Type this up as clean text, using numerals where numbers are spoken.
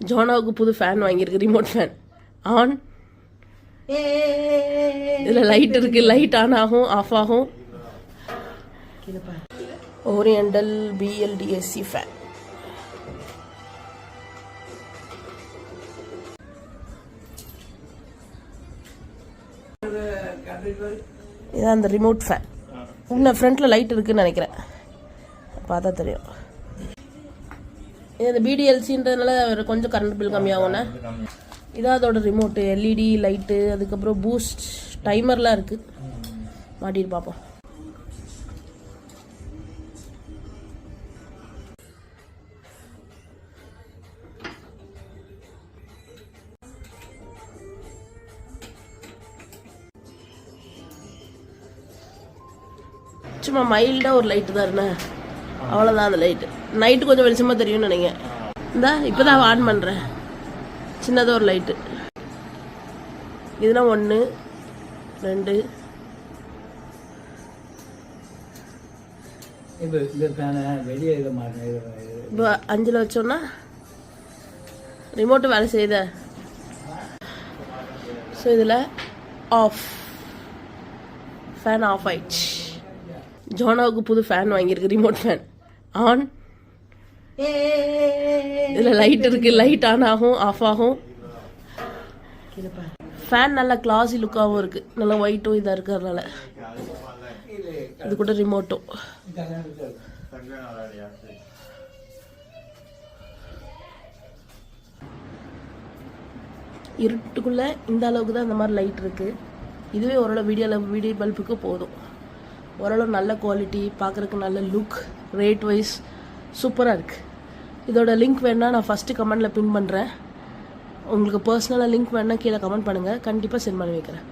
ஜோனாவுக்கு புது ஃபேன் வாங்கியிருக்கு, remote fan. On. இதில் லைட் இருக்கு, லைட் ஆன் ஆகும், ஆஃப் ஆகும். Oriental BLDC fan. இதான் அந்த ரிமோட் ஃபேன். இன்னும் ஃப்ரண்ட்டில் லைட் இருக்குன்னு நினைக்கிறேன், பார்த்தா தெரியும். இது பிடிஎல்சின்றதுனால கொஞ்சம் கரண்ட் பில் கம்மியாகும்ண்ணே. இதான் அதோட ரிமோட்டு, எல்இடி லைட்டு, அதுக்கப்புறம் பூஸ்ட் டைமர்லாம் இருக்குது. மாட்டிட்டு பார்ப்போம். சும்மா மைல்டாக ஒரு லைட்டு தான் இருண்ணே, அவ்வளோதான். அந்த லைட்டு நைட்டு கொஞ்சம் வெளிச்சமாக தெரியும்னு நினைக்கிறேன். இந்தா இப்போ தான் ஆன் பண்ணுறேன். சின்னதாக ஒரு லைட்டு. இதுனா 1 2. இப்போ 5ல் வச்சோன்னா ரிமோட்டு வேலை செய்யுத. ஸோ இதில் ஆஃப், ஃபேன் ஆஃப் ஆயிடுச்சு. ஜோனாவுக்கு புது ஃபேன் வாங்கியிருக்கு, ரிமோட் ஃபேன். ஆன். இதில் லைட் இருக்கு, லைட் ஆன் ஆகும், ஆஃப் ஆகும். ஃபேன் நல்லா கிளாஸி லுக்காகவும் இருக்கு, நல்லா ஒயிட்டும் இதாக இருக்கிறதுனால. இது கூட ரிமோட்டும். இருட்டுக்குள்ள இந்த அளவுக்கு தான் இந்த மாதிரி லைட் இருக்கு. இதுவே ஓரளவு வீடியோ பல்புக்கு போதும். ஓரளவு நல்ல குவாலிட்டி, பார்க்குறதுக்கு நல்ல லுக், ரேட் வைஸ் சூப்பராக இருக்குது. இதோட லிங்க் வேணா நான் ஃபஸ்ட்டு கமெண்டில் பின் பண்ணுறேன். உங்களுக்கு பர்சனலாக லிங்க் வேணா கீழே கமெண்ட் பண்ணுங்கள், கண்டிப்பாக சென்ட் பண்ணி வைக்கிறேன்.